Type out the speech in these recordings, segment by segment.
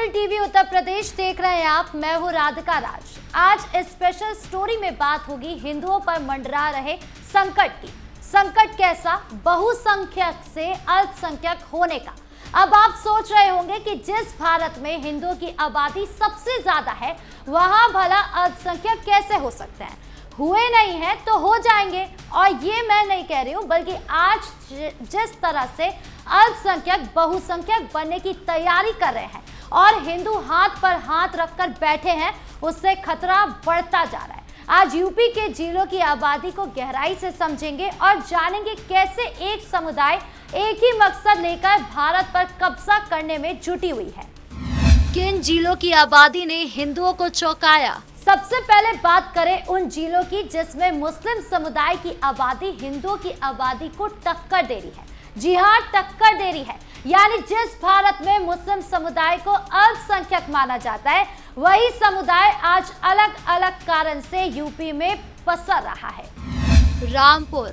Capital TV Uttar Pradesh देख रहे हैं आप। मैं हूं राधिका राज। आज इस स्पेशल स्टोरी में बात होगी हिंदुओं पर मंडरा रहे संकट की। संकट कैसा? बहुसंख्यक से अल्पसंख्यक होने का। अब आप सोच रहे होंगे कि जिस भारत में हिंदुओं की आबादी सबसे ज्यादा है, वहां भला अल्पसंख्यक कैसे हो सकते हैं? हुए नहीं है तो हो जाएंगे। और ये मैं नहीं कह रही हूँ, बल्कि आज जिस तरह से अल्पसंख्यक बहुसंख्यक बनने की तैयारी कर रहे हैं और हिंदू हाथ पर हाथ रखकर बैठे हैं, उससे खतरा बढ़ता जा रहा है। आज यूपी के जिलों की आबादी को गहराई से समझेंगे और जानेंगे कैसे एक समुदाय एक ही मकसद लेकर भारत पर कब्जा करने में जुटी हुई है। किन जिलों की आबादी ने हिंदुओं को चौंकाया? सबसे पहले बात करें उन जिलों की जिसमें मुस्लिम समुदाय की आबादी हिंदुओं की आबादी को टक्कर दे रही है। जी हाँ, टक्कर दे रही है। यानी जिस भारत में मुस्लिम समुदाय को अल्पसंख्यक माना जाता है, वही समुदाय आज अलग अलग कारण से यूपी में पसर रहा है। रामपुर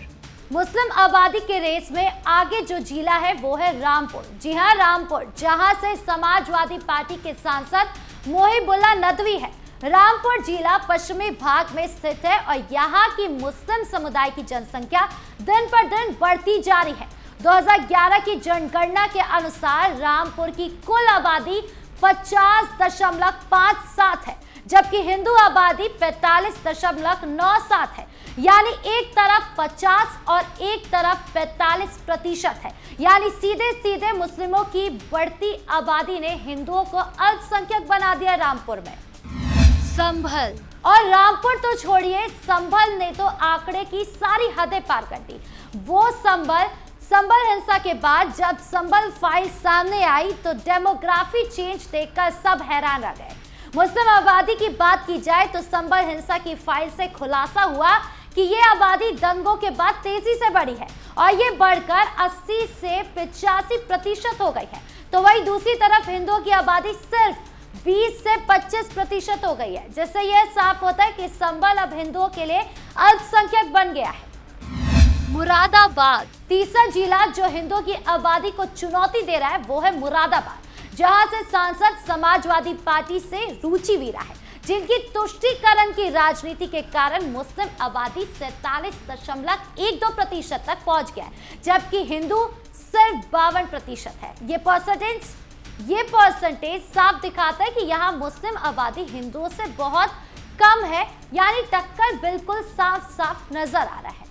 मुस्लिम आबादी के रेस में आगे जो जिला है वो है रामपुर। जी हाँ, रामपुर, जहां से समाजवादी पार्टी के सांसद मोहिबुल्लाह नदवी है। रामपुर जिला पश्चिमी भाग में स्थित है और यहाँ की मुस्लिम समुदाय की जनसंख्या दिन पर दिन बढ़ती जा रही है। 2011 की जनगणना के अनुसार रामपुर की कुल आबादी 50.57 है, जबकि हिंदू आबादी 45.97 है। यानी एक तरफ 50 और एक तरफ 45% है। यानी सीधे सीधे मुस्लिमों की बढ़ती आबादी ने हिंदुओं को अल्पसंख्यक बना दिया रामपुर में। संभल और रामपुर तो छोड़िए, संभल ने तो आंकड़े की सारी हदें पार कर दी। वो संभल हिंसा के बाद जब संभल फाइल सामने आई तो डेमोग्राफी चेंज देखकर सब हैरान रह गए। मुस्लिम आबादी की बात की जाए तो संभल हिंसा की फाइल से खुलासा हुआ कि ये आबादी दंगों के बाद तेजी से बढ़ी है और ये बढ़कर 80 से 85% हो गई है। तो वही दूसरी तरफ हिंदुओं की आबादी सिर्फ 20 से 25% हो गई है, जिससे यह साफ होता है कि संभल अब हिंदुओं के लिए अल्पसंख्यक बन गया है। मुरादाबाद तीसरा जिला जो हिंदुओं की आबादी को चुनौती दे रहा है वो है मुरादाबाद, जहां से सांसद समाजवादी पार्टी से रुचि वीरा है, जिनकी तुष्टीकरण की राजनीति के कारण मुस्लिम आबादी 47.12% तक पहुंच गया है, जबकि हिंदू सिर्फ 52% है। ये परसेंटेज साफ दिखाता है कि यहाँ मुस्लिम आबादी हिंदुओं से बहुत कम है। यानी टक्कर बिल्कुल साफ साफ नजर आ रहा है।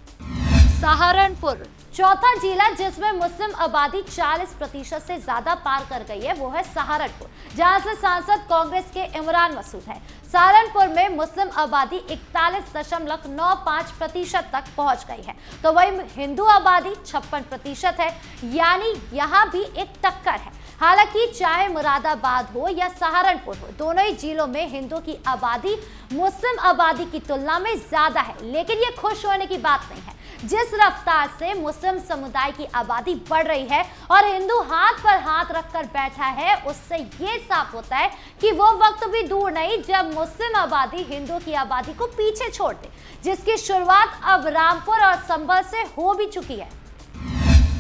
सहारनपुर चौथा जिला जिसमें मुस्लिम आबादी 40% से ज्यादा पार कर गई है वो है सहारनपुर, जहां से सांसद कांग्रेस के इमरान मसूद हैं। सहारनपुर में मुस्लिम आबादी 41.95% तक पहुंच गई है, तो वही हिंदू आबादी 56% है। यानी यहाँ भी एक टक्कर है। हालांकि चाहे मुरादाबाद हो या सहारनपुर हो, दोनों ही जिलों में हिंदुओं की आबादी मुस्लिम आबादी की तुलना में ज्यादा है। लेकिन ये खुश होने की बात नहीं है। जिस रफ्तार से मुस्लिम समुदाय की आबादी बढ़ रही है और हिंदू हाथ पर हाथ रखकर बैठा है, उससे ये साफ होता है कि वो वक्त भी दूर नहीं जब मुस्लिम आबादी हिंदुओं की आबादी को पीछे छोड़ दे, जिसकी शुरुआत अब रामपुर और संभल से हो भी चुकी है।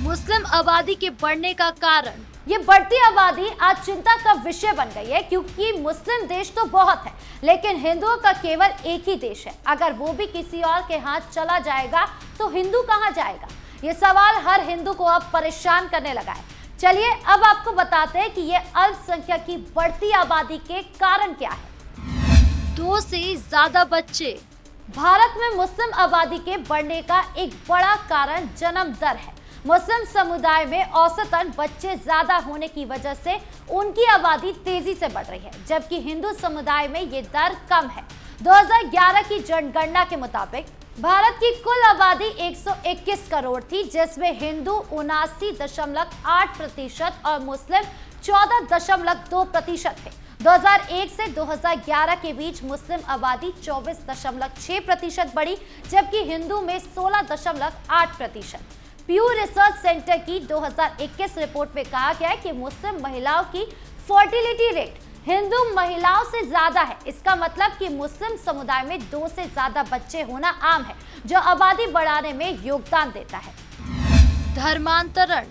मुस्लिम आबादी के बढ़ने का कारण, ये बढ़ती आबादी आज चिंता का विषय बन गई है, क्योंकि मुस्लिम देश तो बहुत है, लेकिन हिंदुओं का केवल एक ही देश है। अगर वो भी किसी और के हाथ चला जाएगा तो हिंदू कहां जाएगा? ये सवाल हर हिंदू को अब परेशान करने लगा है। चलिए अब आपको बताते हैं कि ये अल्पसंख्यक की बढ़ती आबादी के कारण क्या है। 2 से ज्यादा बच्चे। भारत में मुस्लिम आबादी के बढ़ने का एक बड़ा कारण जन्म दर है। मुस्लिम समुदाय में औसतन बच्चे ज्यादा होने की वजह से उनकी आबादी तेजी से बढ़ रही है, जबकि हिंदू समुदाय में ये दर कम है। 2011 की जनगणना के मुताबिक भारत की कुल आबादी 121 करोड़ थी, जिसमें हिंदू 79.8% और मुस्लिम 14.2% थे। 2001 से 2011 के बीच मुस्लिम आबादी 24.6% बढ़ी, जबकि हिंदू में 16.8%। प्यू रिसर्च सेंटर की 2021 रिपोर्ट में कहा गया है कि मुस्लिम महिलाओं की फर्टिलिटी रेट हिंदू महिलाओं से ज्यादा है। इसका मतलब कि मुस्लिम समुदाय में 2 से ज्यादा बच्चे होना आम है, जो आबादी बढ़ाने में योगदान देता है। धर्मांतरण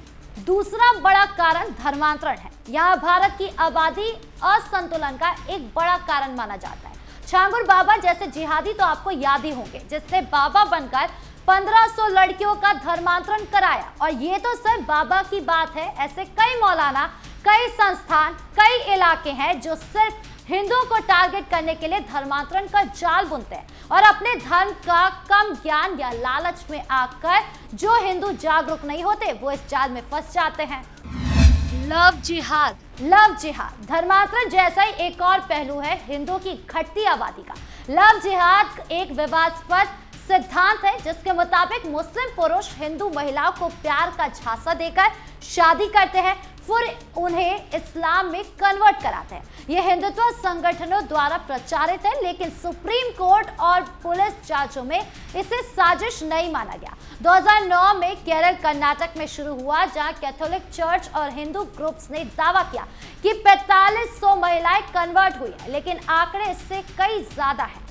दूसरा बड़ा कारण धर्मांतरण है। यह भारत की आबादी असंतुलन का एक बड़ा कारण माना जाता है। छांगुर बाबा जैसे जिहादी तो आपको याद ही होंगे, जिसने बाबा बनकर 1500 लड़कियों का धर्मांतरण कराया। और ये तो सिर्फ बाबा की बात है, ऐसे कई मौलाना, कई संस्थान, कई इलाके हैं जो सिर्फ हिंदुओं को टारगेट करने के लिए धर्मांतरण का जाल बुनते हैं और अपने धर्म का कम ज्ञान या लालच में आकर जो हिंदू जागरूक नहीं होते वो इस जाल में फंस जाते हैं। लव जिहाद धर्मांतरण जैसा ही एक और पहलू है हिंदुओं की घटती आबादी का। लव जिहाद एक विवादास्पद सिद्धांत है जिसके मुताबिक मुस्लिम पुरुष हिंदू महिलाओं को प्यार का झांसा देकर शादी करते हैं, फिर उन्हें इस्लाम में कन्वर्ट कराते हैं। यह हिंदुत्व संगठनों द्वारा प्रचारित है, लेकिन सुप्रीम कोर्ट और पुलिस जांचों में इसे साजिश नहीं माना गया। 2009 में केरल कर्नाटक में शुरू हुआ, जहां कैथोलिक चर्च और हिंदू ग्रुप्स ने दावा किया कि 4500 महिलाएं कन्वर्ट हुई है, लेकिन आंकड़े इससे कई ज्यादा है।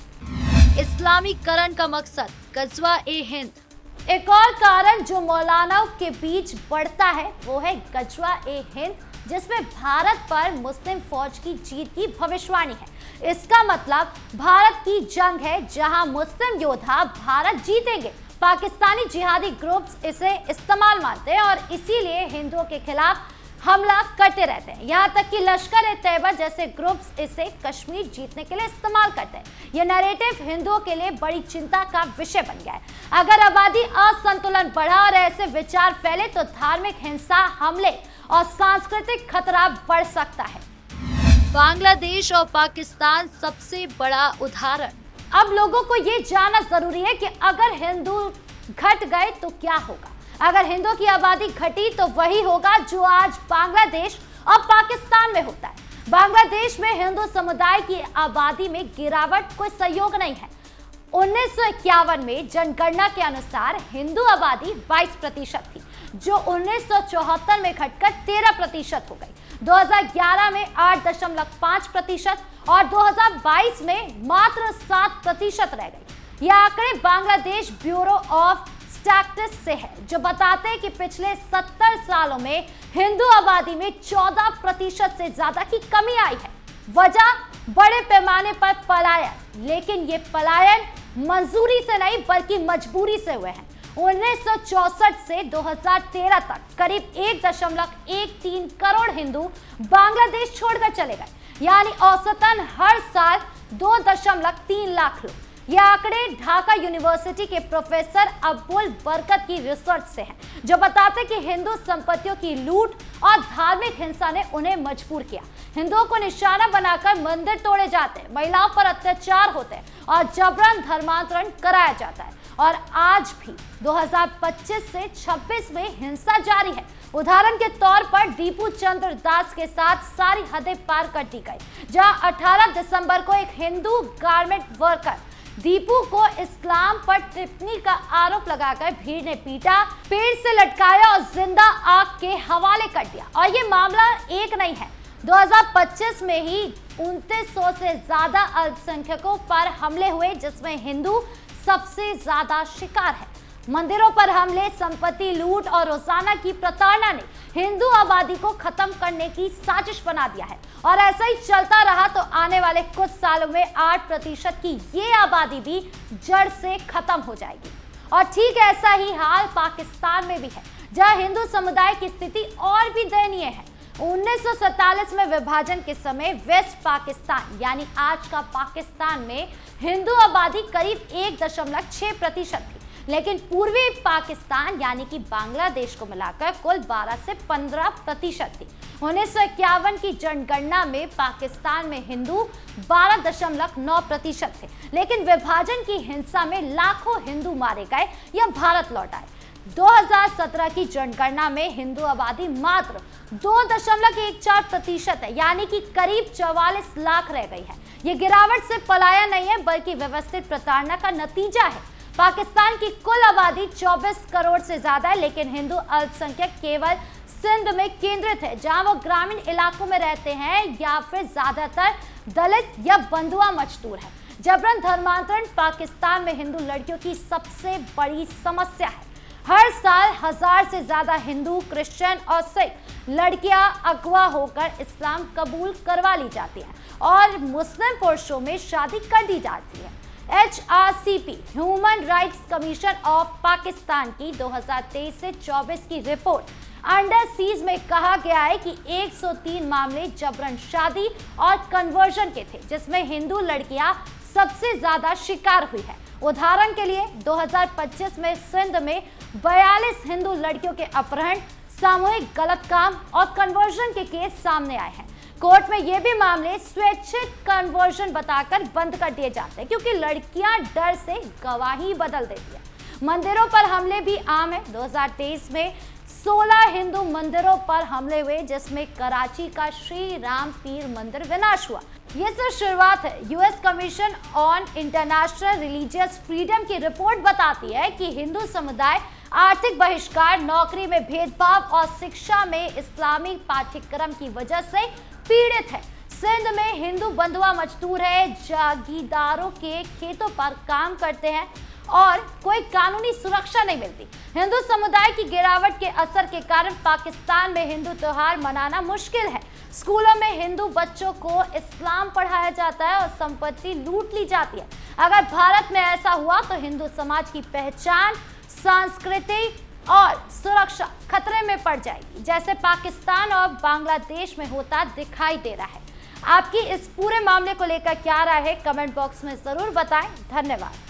इस्लामीकरण का मकसद गजवा-ए-हिंद। एक और कारण जो मौलानाओं के बीच बढ़ता है वो है गजवा-ए-हिंद, जिसमें भारत पर मुस्लिम फौज की जीत की भविष्यवाणी है। इसका मतलब भारत की जंग है जहां मुस्लिम योद्धा भारत जीतेंगे। पाकिस्तानी जिहादी ग्रुप्स इसे इस्तेमाल मानते हैं और इसीलिए हिंदुओं के खिलाफ हमला करते रहते हैं। यहाँ तक कि लश्कर-ए-तैयबा जैसे ग्रुप्स इसे कश्मीर जीतने के लिए इस्तेमाल करते हैं। यह नैरेटिव हिंदुओं के लिए बड़ी चिंता का विषय बन गया है। अगर आबादी असंतुलन बढ़ा और ऐसे विचार फैले तो धार्मिक हिंसा, हमले और सांस्कृतिक खतरा बढ़ सकता है। बांग्लादेश और पाकिस्तान सबसे बड़ा उदाहरण। अब लोगों को ये जानना जरूरी है कि अगर हिंदू घट गए तो क्या होगा। अगर हिंदुओं की आबादी घटी तो वही होगा जो आज बांग्लादेश और पाकिस्तान में होता है। बांग्लादेश में हिंदू समुदाय की आबादी में गिरावट कोई संयोग नहीं है। 1951 में जनगणना के अनुसार हिंदू आबादी 22% थी, जो 1974 में घटकर 13% हो गई। 2011 में 8.5% और 2022 में मात्र 7% रह गई। यह आंकड़े बांग्लादेश ब्यूरो ऑफ स्टैटिस्टिक्स से है, जो बताते हैं कि पिछले 70 सालों में हिंदू आबादी में 14% से ज्यादा की कमी आई है। वजह बड़े पैमाने पर पलायन, लेकिन ये पलायन मंजूरी से नहीं बल्कि मजबूरी से हुए हैं। 1964 से 2013 तक करीब 1.13 करोड़ हिंदू बांग्लादेश छोड़कर चले गए, यानी औसतन हर साल 2.3 लाख लोग। ये आंकड़े ढाका यूनिवर्सिटी के प्रोफेसर अब्दुल बरकत की रिसर्च से हैं, जो बताते कि हिंदू संपत्तियों की लूट और धार्मिक हिंसा ने उन्हें मजबूर किया। हिंदुओं को निशाना बनाकर मंदिर तोड़े जाते हैं, महिलाओं पर अत्याचार होते हैं और जबरन धर्मांतरण कराया जाता है। और आज भी 2025 से 26 में हिंसा जारी है। उदाहरण के तौर पर दीपू चंद्र दास के साथ सारी हदें पार कर दी गई, जहां 18 दिसंबर को एक हिंदू गारमेंट वर्कर दीपू को इस्लाम पर टिप्पणी का आरोप लगाकर भीड़ ने पीटा, पेड़ से लटकाया और जिंदा आग के हवाले कर दिया। और ये मामला एक नहीं है, 2025 में ही 2900 से ज्यादा अल्पसंख्यकों पर हमले हुए, जिसमें हिंदू सबसे ज्यादा शिकार है। मंदिरों पर हमले, संपत्ति लूट और रोजाना की प्रताड़ना ने हिंदू आबादी को खत्म करने की साजिश बना दिया है। और ऐसा ही चलता रहा तो आने वाले कुछ सालों में 8% की ये आबादी भी जड़ से खत्म हो जाएगी। और ठीक ऐसा ही हाल पाकिस्तान में भी है, जहां हिंदू समुदाय की स्थिति और भी दयनीय है। 1947 में विभाजन के समय वेस्ट पाकिस्तान यानी आज का पाकिस्तान में हिंदू आबादी करीब 1.6% थी, लेकिन पूर्वी पाकिस्तान यानी कि बांग्लादेश को मिलाकर कुल 12 से 15% थी। 1951 की जनगणना में पाकिस्तान में हिंदू 12.9% थे, लेकिन विभाजन की हिंसा में लाखों हिंदू मारे गए या भारत लौट आए। 2017 की जनगणना में हिंदू आबादी मात्र 2.14% है, यानी कि करीब 44 लाख रह गई है। ये गिरावट से पलायन नहीं है बल्कि व्यवस्थित प्रताड़ना का नतीजा है। पाकिस्तान की कुल आबादी 24 करोड़ से ज्यादा है, लेकिन हिंदू अल्पसंख्यक केवल सिंध में केंद्रित है, जहां वो ग्रामीण इलाकों में रहते हैं या फिर ज्यादातर दलित या बंधुआ मजदूर है। जबरन धर्मांतरण पाकिस्तान में हिंदू लड़कियों की सबसे बड़ी समस्या है। हर साल 1000 से ज्यादा हिंदू, क्रिश्चियन और सिख लड़कियां अगवा होकर इस्लाम कबूल करवा ली जाती हैं और मुस्लिम पुरुषों में शादी कर दी जाती है। HRCP human rights commission of Pakistan की 2023 से 24 की रिपोर्ट अंडर सीज में कहा गया है कि 103 मामले जबरन शादी और कन्वर्जन के थे, जिसमें हिंदू लड़कियां सबसे ज्यादा शिकार हुई है। उदाहरण के लिए 2025 में सिंध में 42 हिंदू लड़कियों के अपहरण, सामूहिक गलत काम और कन्वर्जन के केस सामने आए हैं। कोर्ट में ये भी मामले स्वैच्छिक कन्वर्जन बताकर बंद कर दिए जाते हैं, क्योंकि लड़कियां डर से गवाही बदल देती है। मंदिरों पर हमले भी आम है। 2023 में 16 हिंदू मंदिरों पर हमले हुए, जिसमें कराची का श्री राम पीर मंदिर विनाश हुआ। ये सिर्फ शुरुआत है। US commission on international religious freedom की रिपोर्ट बताती है कि हिंदू समुदाय आर्थिक बहिष्कार, नौकरी में भेदभाव और शिक्षा में इस्लामी पाठ्यक्रम की वजह से पीड़ित है। सिंध में हिंदू बंधुआ मजदूर है, जागीरदारों के खेतों पर काम करते हैं और कोई कानूनी सुरक्षा नहीं मिलती। हिंदू समुदाय की गिरावट के असर के कारण पाकिस्तान में हिंदू त्योहार मनाना मुश्किल है। स्कूलों में हिंदू बच्चों को इस्लाम पढ़ाया जाता है और संपत्ति लूट ली जाती है। अगर भारत में ऐसा हुआ तो हिंदू समाज की पहचान, संस्कृति और सुरक्षा खतरे में पड़ जाएगी, जैसे पाकिस्तान और बांग्लादेश में होता दिखाई दे रहा है। आपकी इस पूरे मामले को लेकर क्या राय है, कमेंट बॉक्स में जरूर बताएं। धन्यवाद।